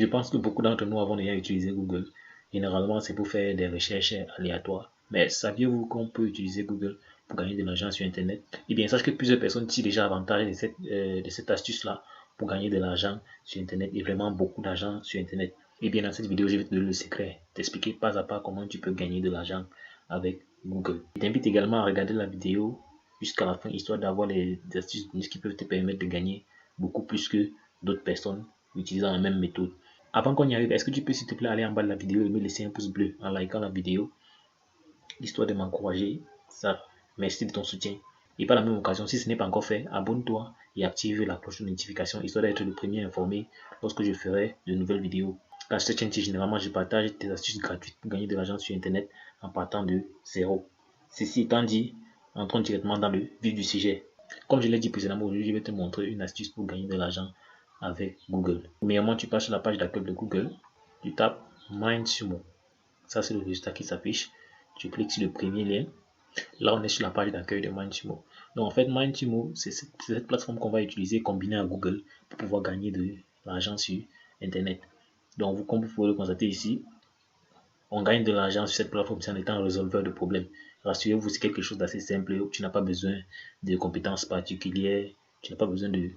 Je pense que beaucoup d'entre nous avons déjà utilisé Google. Généralement, c'est pour faire des recherches aléatoires. Mais saviez-vous qu'on peut utiliser Google pour gagner de l'argent sur Internet? Eh bien, sache que plusieurs personnes tirent déjà avantage de cette astuce-là pour gagner de l'argent sur Internet et vraiment beaucoup d'argent sur Internet. Eh bien, dans cette vidéo, je vais te donner le secret, t'expliquer pas à pas comment tu peux gagner de l'argent avec Google. Je t'invite également à regarder la vidéo jusqu'à la fin, histoire d'avoir les astuces qui peuvent te permettre de gagner beaucoup plus que d'autres personnes utilisant la même méthode. Avant qu'on y arrive, est-ce que tu peux s'il te plaît aller en bas de la vidéo et me laisser un pouce bleu en likant la vidéo, histoire de m'encourager. Ça, merci de ton soutien. Et par la même occasion, si ce n'est pas encore fait, abonne-toi et active la cloche de notification, histoire d'être le premier informé lorsque je ferai de nouvelles vidéos. Car cette chaîne, généralement, je partage des astuces gratuites pour gagner de l'argent sur Internet en partant de zéro. Ceci étant dit, entrons directement dans le vif du sujet. Comme je l'ai dit précédemment, aujourd'hui, je vais te montrer une astuce pour gagner de l'argent avec Google. Premièrement, tu passes sur la page d'accueil de Google, tu tapes MindSumo. Ça, c'est le résultat qui s'affiche. Tu cliques sur le premier lien. Là, on est sur la page d'accueil de MindSumo. Donc, en fait, MindSumo, c'est cette plateforme qu'on va utiliser combinée à Google pour pouvoir gagner de l'argent sur Internet. Donc, comme vous pouvez le constater ici, on gagne de l'argent sur cette plateforme en étant un résolveur de problèmes. Rassurez-vous, c'est quelque chose d'assez simple. Tu n'as pas besoin de compétences particulières. Tu n'as pas besoin de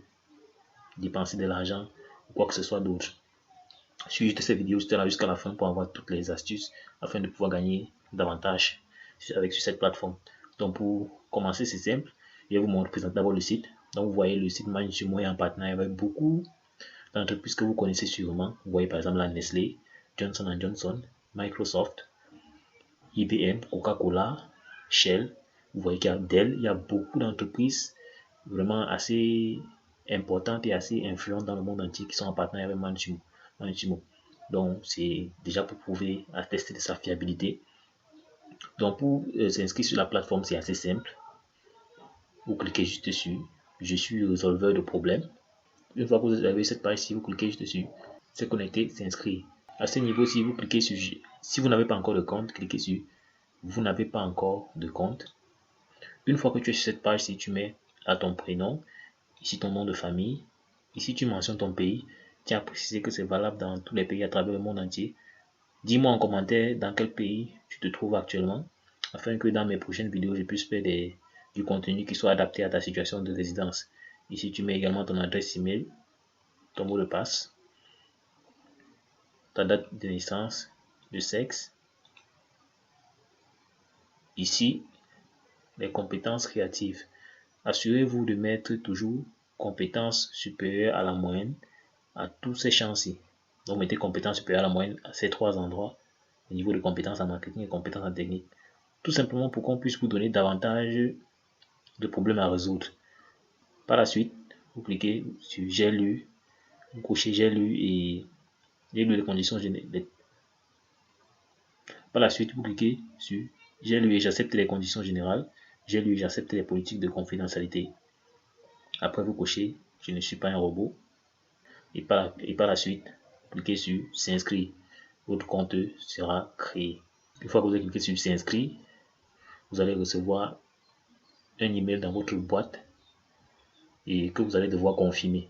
dépenser de l'argent ou quoi que ce soit d'autre. Suis juste cette vidéo jusqu'à la fin pour avoir toutes les astuces afin de pouvoir gagner davantage sur cette plateforme. Donc pour commencer, c'est simple. Je vais vous présenter d'abord le site. Donc vous voyez le site MindSumo est en partenariat avec beaucoup d'entreprises que vous connaissez sûrement. Vous voyez par exemple la Nestlé, Johnson & Johnson, Microsoft, IBM, Coca-Cola, Shell. Vous voyez qu'il y a Dell, il y a beaucoup d'entreprises vraiment assez importantes et assez influentes dans le monde entier qui sont en partenariat avec MindSumo. Donc c'est déjà pour prouver, attester de sa fiabilité. Donc pour s'inscrire sur la plateforme, c'est assez simple. Vous cliquez juste dessus. Je suis résolveur de problèmes. Une fois que vous avez cette page ici, vous cliquez juste dessus. C'est connecté, s'inscrire. À ce niveau, si vous cliquez sur si vous n'avez pas encore de compte, cliquez sur vous n'avez pas encore de compte. Une fois que tu es sur cette page, si tu mets là ton prénom, ici ton nom de famille, ici tu mentionnes ton pays, tiens à préciser que c'est valable dans tous les pays à travers le monde entier. Dis-moi en commentaire dans quel pays tu te trouves actuellement, afin que dans mes prochaines vidéos, je puisse faire du contenu qui soit adapté à ta situation de résidence. Ici, tu mets également ton adresse email, ton mot de passe, ta date de naissance, le sexe. Ici, les compétences créatives. Assurez-vous de mettre toujours compétences supérieures à la moyenne à tous ces champs-ci. Donc, mettez compétences supérieures à la moyenne à ces trois endroits, au niveau de compétences en marketing et compétences en technique. Tout simplement pour qu'on puisse vous donner davantage de problèmes à résoudre. Par la suite, vous cliquez sur j'ai lu, vous cochez j'ai lu et j'ai lu les conditions générales. Par la suite, vous cliquez sur j'ai lu et j'accepte les conditions générales. J'ai lu et j'accepte les politiques de confidentialité. Après, vous cochez je ne suis pas un robot. Et par la suite, vous cliquez sur s'inscrire. Votre compte sera créé. Une fois que vous avez cliqué sur s'inscrire, vous allez recevoir un email dans votre boîte et que vous allez devoir confirmer.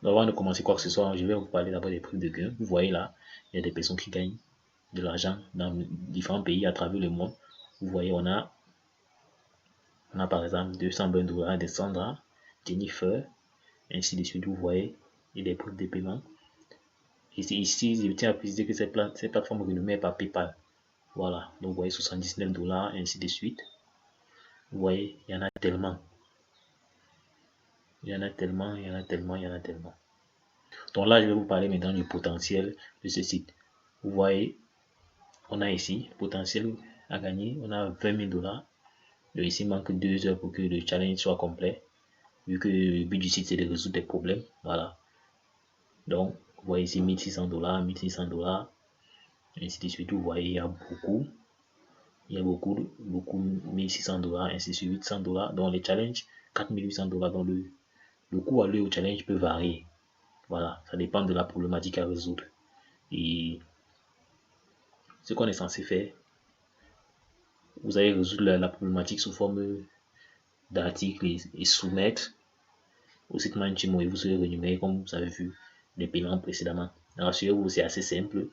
Donc avant de commencer quoi que ce soit, je vais vous parler d'abord des prix de gain. Vous voyez là, il y a des personnes qui gagnent de l'argent dans différents pays à travers le monde. Vous voyez, on a par exemple $220 de Sandra, Jennifer, ainsi de suite. Vous voyez, il y a des prix de paiement. Et ici, je tiens à préciser que cette plateforme est renommée par PayPal. Voilà, donc vous voyez $79, ainsi de suite. Vous voyez, il y en a tellement. Il y en a tellement. Donc là, je vais vous parler maintenant du potentiel de ce site. Vous voyez, on a ici potentiel à gagner. On a $20. Ici, il manque 2 heures pour que le challenge soit complet. Vu que le but du site, c'est de résoudre des problèmes. Voilà. Donc, vous voyez ici $1600, $1600, ainsi de suite. Vous voyez, il y a beaucoup. Il y a beaucoup, $1600, ainsi de suite, $800. Donc, les challenges, $4800. Donc, le coût alloué au challenge peut varier. Voilà, ça dépend de la problématique à résoudre. Et ce qu'on est censé faire, vous allez résoudre la problématique sous forme d'articles et soumettre au site MindSumo et vous serez rémunéré comme vous avez vu les paiements précédemment. Rassurez-vous, c'est assez simple.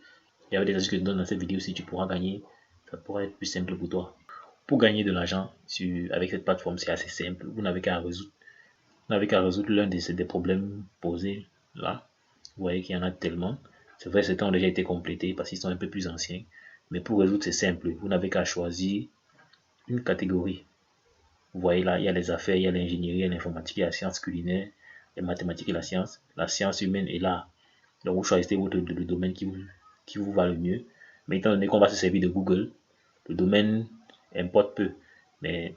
Il y a des astuces que je donne dans cette vidéo. Si tu pourras gagner, ça pourra être plus simple pour toi. Pour gagner de l'argent avec cette plateforme, c'est assez simple. Vous n'avez qu'à résoudre l'un des problèmes posés là. Vous voyez qu'il y en a tellement. C'est vrai, certains ont déjà été complétés parce qu'ils sont un peu plus anciens. Mais pour résoudre, c'est simple. Vous n'avez qu'à choisir une catégorie. Vous voyez là, il y a les affaires, il y a l'ingénierie, il y a l'informatique, il y a la science culinaire, les mathématiques et la science humaine et l'art. Donc vous choisissez le domaine qui vous va le mieux. Mais étant donné qu'on va se servir de Google, le domaine importe peu. Mais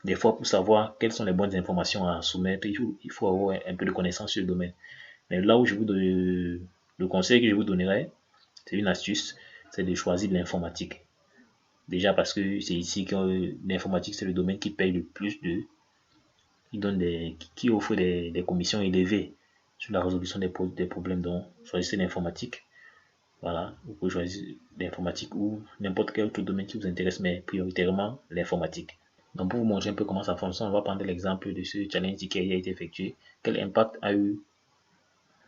des fois, pour savoir quelles sont les bonnes informations à soumettre, il faut avoir un peu de connaissance sur le domaine. Mais là où je vous donne, le conseil que je vous donnerai, c'est une astuce, c'est de choisir de l'informatique. Déjà parce que c'est ici que l'informatique, c'est le domaine qui paye le plus qui offre des commissions élevées sur la résolution des problèmes. Donc, choisissez l'informatique. Voilà, vous pouvez choisir l'informatique ou n'importe quel autre domaine qui vous intéresse, mais prioritairement l'informatique. Donc, pour vous montrer un peu comment ça fonctionne, on va prendre l'exemple de ce challenge qui a été effectué. Quel impact a eu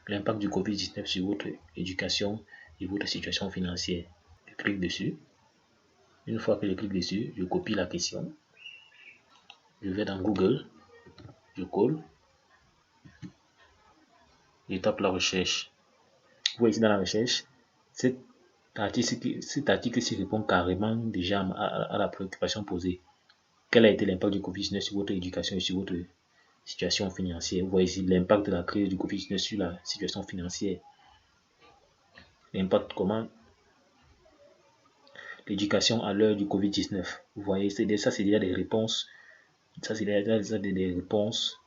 l'impact du Covid-19 sur votre éducation et votre situation financière? Je clique dessus. Une fois que je clique dessus, je copie la question. Je vais dans Google, je colle, je tape la recherche. Vous voyez ici dans la recherche, cet article-ci répond carrément déjà à la préoccupation posée. Quel a été l'impact du Covid-19 sur votre éducation et sur votre situation financière? Vous voyez ici l'impact de la crise du Covid-19 sur la situation financière. L'impact comment l'éducation à l'heure du Covid-19. Vous voyez, ça c'est déjà des réponses. Ça c'est déjà des réponses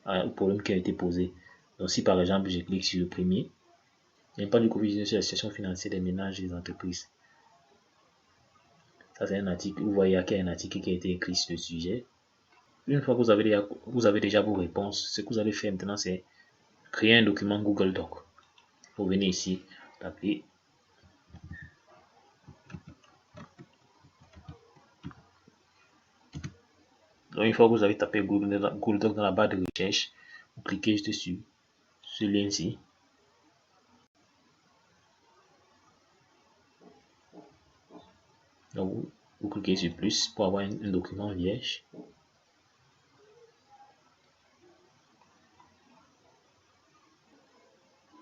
au problème qui a été posé. Donc si par exemple je clique sur le premier, l'impact du Covid-19 sur la situation financière des ménages et des entreprises. Ça c'est un article, vous voyez qu'il y a un article qui a été écrit sur le sujet. Une fois que vous avez déjà vos réponses, ce que vous allez faire maintenant c'est créer un document Google Doc. Vous venez ici, taper donc une fois que vous avez tapé Google Doc dans la barre de recherche, vous cliquez juste sur ce lien-ci. Donc vous cliquez sur plus pour avoir un document vierge.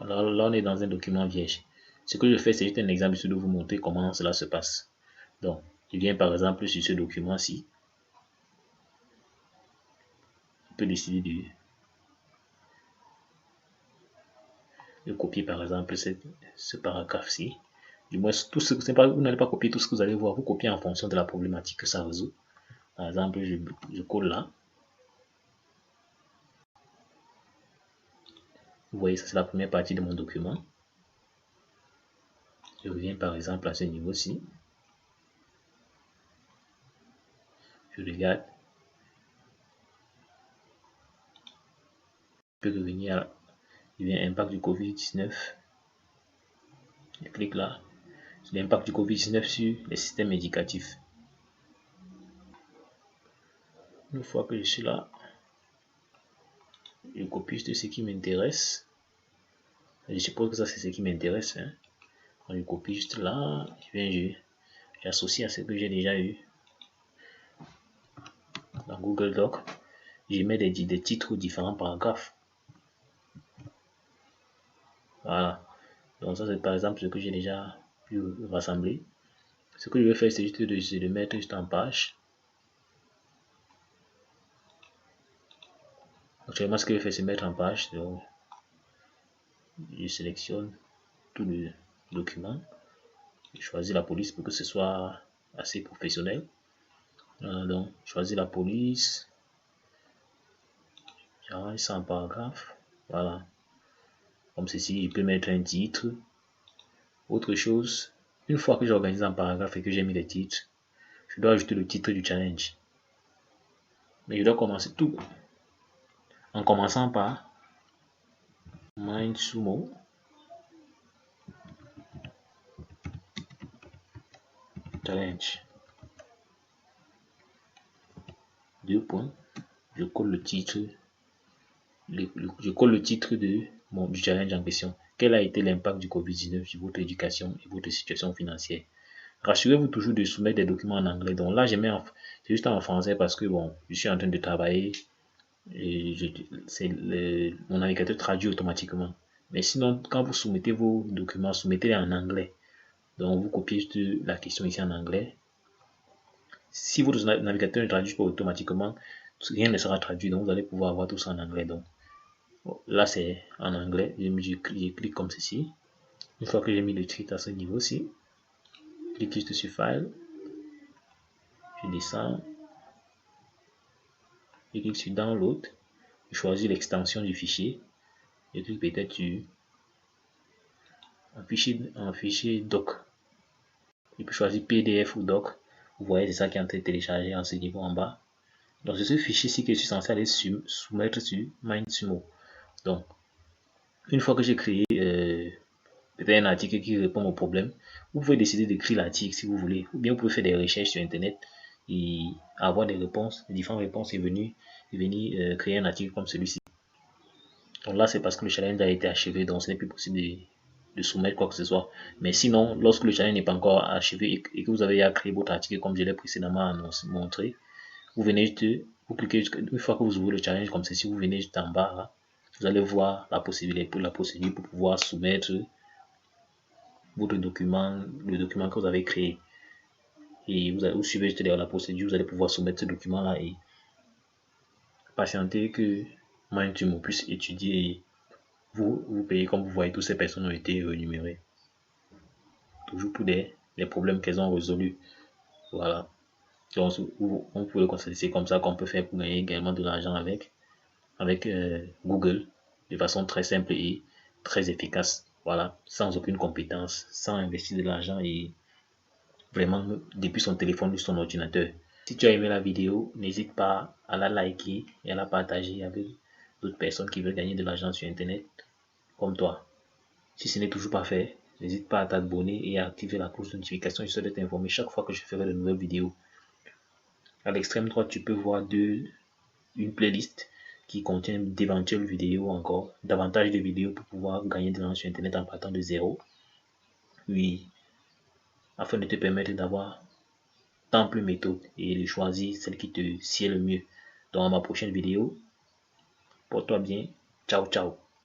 Alors là on est dans un document vierge. Ce que je fais c'est juste un exemple de vous montrer comment cela se passe. Donc je viens par exemple sur ce document-ci. Je peux décider de copier par exemple ce paragraphe-ci. Du moins, vous n'allez pas copier tout ce que vous allez voir, vous copiez en fonction de la problématique que ça résout. Par exemple, je colle là. Vous voyez, ça c'est la première partie de mon document. Je reviens par exemple à ce niveau-ci. Je regarde. Je peux revenir à l'impact du Covid-19. Je clique là. Sur l'impact du Covid-19 sur les systèmes éducatifs. Une fois que je suis là, je copie juste ce qui m'intéresse. Je suppose que ça c'est ce qui m'intéresse. Hein. Je copie juste là. J'associe à ce que j'ai déjà eu dans Google Doc. Je mets des titres aux différents paragraphes. Voilà. Donc ça c'est par exemple ce que j'ai déjà pu rassembler. Ce que je vais faire c'est juste de mettre juste en page. Actuellement ce que je fais c'est mettre en page. Donc je sélectionne tout le document. Je choisis la police pour que ce soit assez professionnel. Donc je choisis la police. J'arrange ça en paragraphe. Voilà. Comme ceci, je peux mettre un titre. Autre chose, une fois que j'ai organisé un paragraphe et que j'ai mis les titres, je dois ajouter le titre du challenge. Mais je dois commencer tout en commençant par Mindsumo Challenge. Deux points. Je colle le titre. Je colle le titre de du challenge en question. Quel a été l'impact du Covid-19 sur votre éducation et votre situation financière? Rassurez-vous toujours de soumettre des documents en anglais. Donc là, c'est juste en français parce que bon, je suis en train de travailler et mon navigateur traduit automatiquement. Mais sinon, quand vous soumettez vos documents, soumettez-les en anglais. Donc vous copiez juste la question ici en anglais. Si votre navigateur ne traduit pas automatiquement, rien ne sera traduit. Donc vous allez pouvoir avoir tout ça en anglais. Donc là, c'est en anglais. Je clique comme ceci. Une fois que j'ai mis le titre à ce niveau-ci, je clique juste sur File. Je descends. Je clique sur Download. Je choisis l'extension du fichier. Je clique peut-être sur un fichier doc. Je peux choisir PDF ou doc. Vous voyez, c'est ça qui est en train de télécharger en ce niveau en bas. Donc, c'est ce fichier-ci que je suis censé aller soumettre sur MindSumo. Donc, une fois que j'ai créé peut-être un article qui répond au problème, vous pouvez décider d'écrire l'article si vous voulez, ou bien vous pouvez faire des recherches sur Internet et avoir des réponses, des différentes réponses et venir créer un article comme celui-ci. Donc là, c'est parce que le challenge a été achevé, donc ce n'est plus possible de soumettre quoi que ce soit. Mais sinon, lorsque le challenge n'est pas encore achevé et que vous avez à créer votre article comme je l'ai précédemment montré, vous venez juste, vous cliquez une fois que vous ouvrez le challenge comme ceci, vous venez juste en bas là, vous allez voir la procédure pour pouvoir soumettre votre document, le document que vous avez créé. Et vous suivez juste la procédure, vous allez pouvoir soumettre ce document là et patienter que MindSumo puisse étudier et vous payez. Comme vous voyez, toutes ces personnes ont été rémunérées. Toujours pour des problèmes qu'elles ont résolus. Voilà. Donc, on peut le constater, c'est comme ça qu'on peut faire pour gagner également de l'argent avec Google de façon très simple et très efficace. Voilà, sans aucune compétence, sans investir de l'argent et vraiment depuis son téléphone ou son ordinateur. Si tu as aimé la vidéo, n'hésite pas à la liker et à la partager avec d'autres personnes qui veulent gagner de l'argent sur Internet comme toi. Si ce n'est toujours pas fait, n'hésite pas à t'abonner et à activer la cloche de notification histoire d'être informé chaque fois que je ferai de nouvelles vidéos. À l'extrême droite, tu peux voir une playlist qui contient d'éventuelles vidéos encore, davantage de vidéos pour pouvoir gagner de l'argent sur Internet en partant de zéro. Oui, afin de te permettre d'avoir d'amples méthodes et de choisir celle qui te sied le mieux. Dans ma prochaine vidéo, porte-toi bien. Ciao, ciao.